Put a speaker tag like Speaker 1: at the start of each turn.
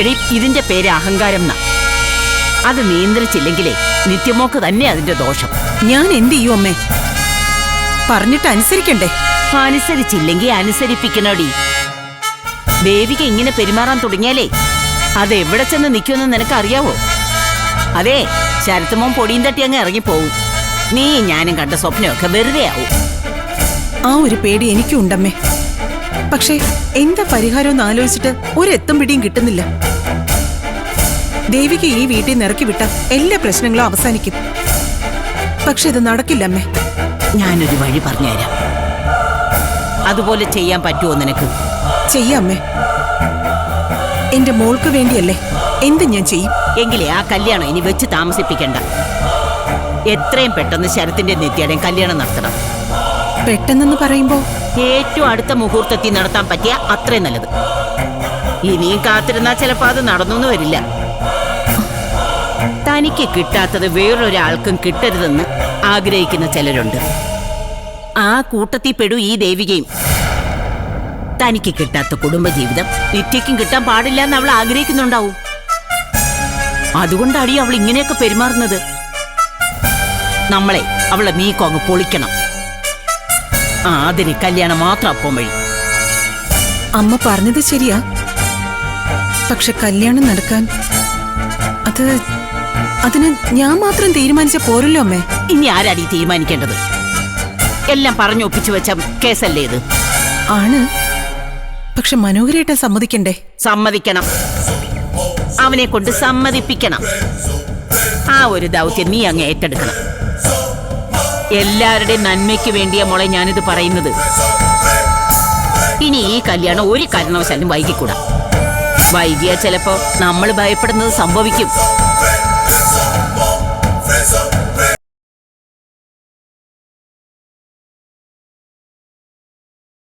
Speaker 1: എടി, ഇതിന്റെ പേര് അഹങ്കാരം എന്നാ. അത് നിയന്ത്രിച്ചില്ലെങ്കിലേ നിത്യമോക്ക് തന്നെ അതിന്റെ ദോഷം.
Speaker 2: ഞാൻ എന്ത് ചെയ്യും അമ്മേ? പറഞ്ഞിട്ട് അനുസരിക്കണ്ടേ?
Speaker 1: അനുസരിച്ചില്ലെങ്കിൽ അനുസരിപ്പിക്കണോടി. ദേവിക ഇങ്ങനെ പെരുമാറാൻ തുടങ്ങിയാലേ അത് എവിടെ ചെന്ന് നിൽക്കുമെന്ന് നിനക്ക് അറിയാവോ? അതെ, ശരത്തുമോൻ പൊടിയും തട്ടി അങ്ങ് ഇറങ്ങിപ്പോവും. നീ ഞാനും കണ്ട സ്വപ്നമൊക്കെ വെറുതെ ആവും.
Speaker 2: ആ ഒരു പേടി എനിക്കും ഉണ്ടമ്മേ. പക്ഷേ എന്താ പരിഹാരം എന്ന് ആലോചിച്ചിട്ട് ഒരെത്തും പിടിയും കിട്ടുന്നില്ല. ദേവിക്ക് ഈ വീട്ടിൽ നിന്ന് ഇറക്കി വിട്ട എല്ലാ പ്രശ്നങ്ങളും അവസാനിക്കും. പക്ഷെ ഇത് നടക്കില്ലമ്മേ.
Speaker 1: ഞാനൊരു വഴി പറഞ്ഞുതരാം. അതുപോലെ ചെയ്യാൻ പറ്റുമോ നിനക്ക്?
Speaker 2: ചെയ്യാമ്മേ. എന്റെ മോൾക്ക് വേണ്ടിയല്ലേ എന്ത് ഞാൻ ചെയ്യും.
Speaker 1: എങ്കിലേ ആ കല്യാണം ഇനി വെച്ച് താമസിപ്പിക്കണ്ട. എത്രയും പെട്ടെന്ന് ശരത്തിന്റെ നിത്യയുടെയും കല്യാണം നടത്തണം.
Speaker 2: പെട്ടെന്നെന്ന് പറയുമ്പോ
Speaker 1: ഏറ്റവും അടുത്ത മുഹൂർത്തത്തിൽ നടത്താൻ പറ്റിയ അത്രയും നല്ലത്. ഇനിയും കാത്തിരുന്നാൽ ചിലപ്പോ അത് നടന്നൊന്നും വരില്ല. തനിക്ക് കിട്ടാത്തത് വേറൊരാൾക്കും കിട്ടരുതെന്ന് ആഗ്രഹിക്കുന്ന ചിലരുണ്ട്. ആ കൂട്ടത്തിൽ പെടൂ ഈ ദേവികയും. തനിക്ക് കിട്ടാത്ത കുടുംബജീവിതം നിത്യയ്ക്കും കിട്ടാൻ പാടില്ല എന്ന് അവൾ ആഗ്രഹിക്കുന്നുണ്ടാവും. അതുകൊണ്ടാണ് അവൾ ഇങ്ങനെയൊക്കെ പെരുമാറുന്നത്. നമ്മളെ അവളെ നീക്കം അങ്ങ് പൊളിക്കണം. അതിന് കല്യാണം മാത്രം അപ്പം വഴി.
Speaker 2: അമ്മ പറഞ്ഞത് ശരിയാ. പക്ഷെ കല്യാണം നടക്കാൻ അതിന് ഞാൻ മാത്രം തീരുമാനിച്ച പോരല്ലോ അമ്മേ.
Speaker 1: ഇനി ആരാടി തീരുമാനിക്കേണ്ടത്? എല്ലാം പറഞ്ഞു ഒപ്പിച്ചു വെച്ച കേസല്ലേ ഇത്?
Speaker 2: ആണ്. പക്ഷെ മനോഹരേട്ടൻ സമ്മതിക്കണ്ടേ?
Speaker 1: സമ്മതിക്കണം. അവനെ കൊണ്ട് സമ്മതിപ്പിക്കണം. ആ ഒരു ദൗത്യം നീ അങ്ങ് ഏറ്റെടുക്കണം. എല്ലാവരുടെയും നന്മയ്ക്ക് വേണ്ടിയ മോളെ ഞാനിത് പറയുന്നത്. ഇനി ഈ കല്യാണം ഒരു കാരണവശാലും വൈകിക്കൂടാ. വൈകിയാ ചിലപ്പോ നമ്മൾ ഭയപ്പെടുന്നത് സംഭവിക്കും.